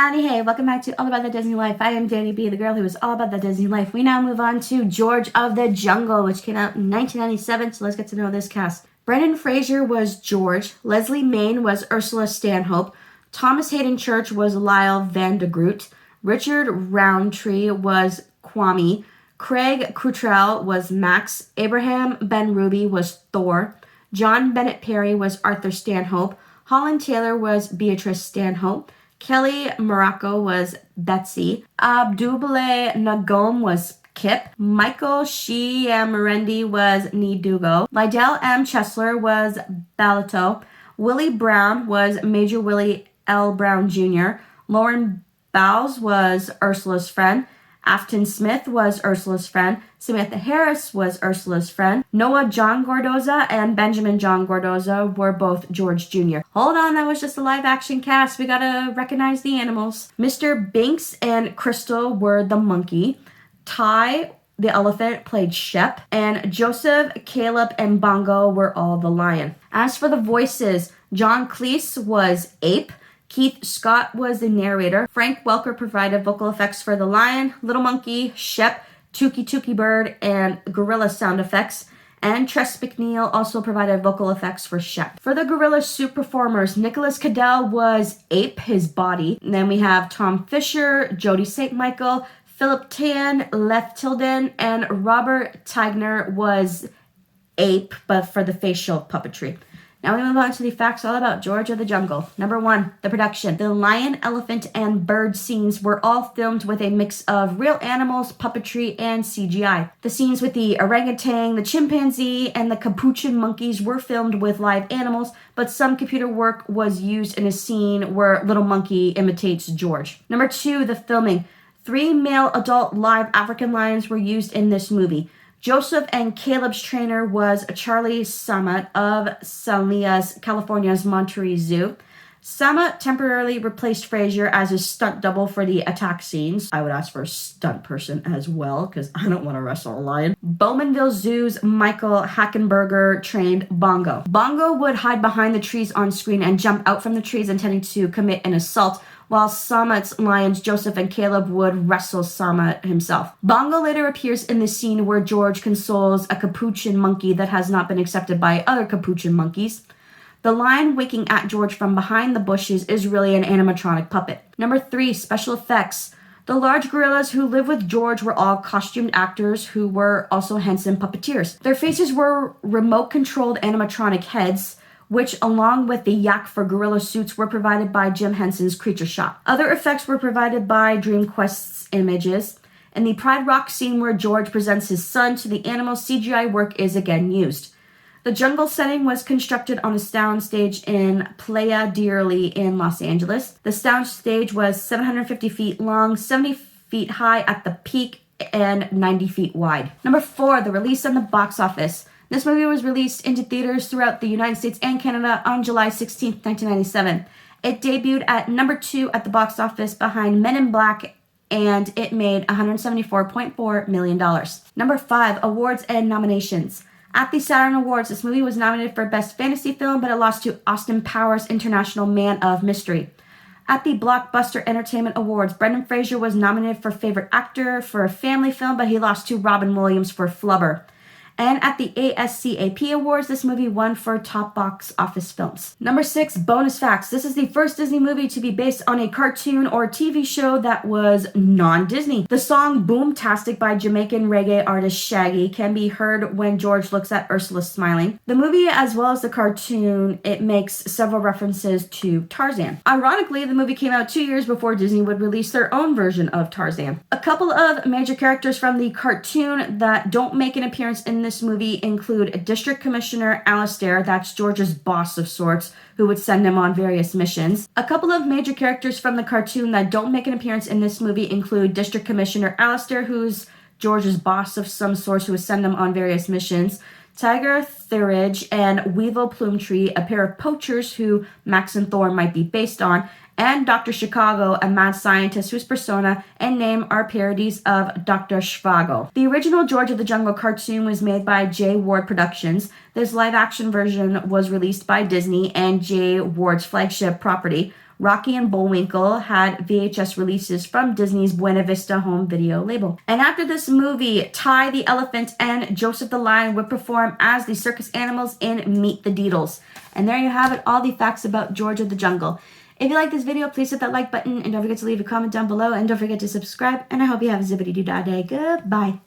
Howdy, hey, welcome back to All About the Disney Life. I am Danny B, the girl who is all about the Disney life. We now move on to George of the Jungle, which came out in 1997, so let's get to know this cast. Brendan Fraser was George, Leslie Mann was Ursula Stanhope, Thomas Hayden Church was Lyle Van de Groot, Richard Roundtree was Kwame, Craig Cottrell was Max, Abraham Ben Ruby was Thor, John Bennett Perry was Arthur Stanhope, Holland Taylor was Beatrice Stanhope, Kelly Morocco was Betsy, Abdulbale Nagom was Kip, Michael Shiamarendi was Nidugo, Lydell M. Chesler was Balito, Willie Brown was Major Willie L. Brown Jr., Lauren Bowles was Ursula's friend, Afton Smith was Ursula's friend, Samantha Harris was Ursula's friend, Noah John Gordoza and Benjamin John Gordoza were both George Jr. Hold on, that was just a live action cast. We gotta recognize the animals. Mr. Binks and Crystal were the monkey. Ty, the elephant, played Shep, and Joseph, Caleb, and Bongo were all the lion. As for the voices, John Cleese was Ape, Keith Scott was the narrator. Frank Welker provided vocal effects for the lion, Little Monkey, Shep, Tookie Tookie Bird, and gorilla sound effects. And Tress MacNeille also provided vocal effects for Shep. For the gorilla suit performers, Nicholas Cadell was Ape, his body. And then we have Tom Fisher, Jodie St. Michael, Philip Tan, Lev Tilden, and Robert Tigner was Ape, but for the facial puppetry. Now we move on to the facts all about George of the Jungle. Number 1, the production. The lion, elephant, and bird scenes were all filmed with a mix of real animals, puppetry, and CGI. The scenes with the orangutan, the chimpanzee, and the capuchin monkeys were filmed with live animals, but some computer work was used in a scene where Little Monkey imitates George. Number 2, the filming. 3 male adult live African lions were used in this movie. Joseph and Caleb's trainer was Charlie Samet of Salinas, California's Monterey Zoo. Samet temporarily replaced Fraser as his stunt double for the attack scenes. I would ask for a stunt person as well, because I don't want to wrestle a lion. Bowmanville Zoo's Michael Hackenberger trained Bongo. Bongo would hide behind the trees on screen and jump out from the trees intending to commit an assault, while Samet's lions, Joseph and Caleb, would wrestle Samet himself. Bongo later appears in the scene where George consoles a capuchin monkey that has not been accepted by other capuchin monkeys. The lion winking at George from behind the bushes is really an animatronic puppet. Number 3, special effects. The large gorillas who live with George were all costumed actors who were also Henson puppeteers. Their faces were remote-controlled animatronic heads, which along with the yak for gorilla suits were provided by Jim Henson's Creature Shop. Other effects were provided by DreamQuest's Images. In the Pride Rock scene where George presents his son to the animals, CGI work is again used. The jungle setting was constructed on a soundstage in Playa del in Los Angeles. The soundstage was 750 feet long, 70 feet high at the peak, and 90 feet wide. Number 4, the release on the box office. This movie was released into theaters throughout the United States and Canada on July 16, 1997. It debuted at number 2 at the box office behind Men in Black, and it made $174.4 million. Number 5, awards and nominations. At the Saturn Awards, this movie was nominated for Best Fantasy Film, but it lost to Austin Powers' International Man of Mystery. At the Blockbuster Entertainment Awards, Brendan Fraser was nominated for Favorite Actor for a Family Film, but he lost to Robin Williams for Flubber. And at the ASCAP Awards, this movie won for Top Box Office Films. Number 6, bonus facts. This is the first Disney movie to be based on a cartoon or TV show that was non-Disney. The song Boomtastic by Jamaican reggae artist Shaggy can be heard when George looks at Ursula smiling. The movie, as well as the cartoon, it makes several references to Tarzan. Ironically, the movie came out 2 years before Disney would release their own version of Tarzan. A couple of major characters from the cartoon that don't make an appearance in this movie include District Commissioner Alistair, that's George's boss of sorts, who would send him on various missions. A couple of major characters from the cartoon that don't make an appearance in this movie include District Commissioner Alistair, who's George's boss of some sort who would send him on various missions, Tiger Thurridge and Weevil Plumetree, a pair of poachers who Max and Thor might be based on, and Dr. Chicago, a mad scientist whose persona and name are parodies of Dr. Zhivago. The original George of the Jungle cartoon was made by Jay Ward Productions. This live-action version was released by Disney and Jay Ward's flagship property, Rocky and Bullwinkle had VHS releases from Disney's Buena Vista home video label. And after this movie, Ty the Elephant and Joseph the Lion would perform as the circus animals in Meet the Deedles. And there you have it, all the facts about George of the Jungle. If you like this video, please hit that like button and don't forget to leave a comment down below and don't forget to subscribe. And I hope you have a zippity-doo-dah day. Goodbye.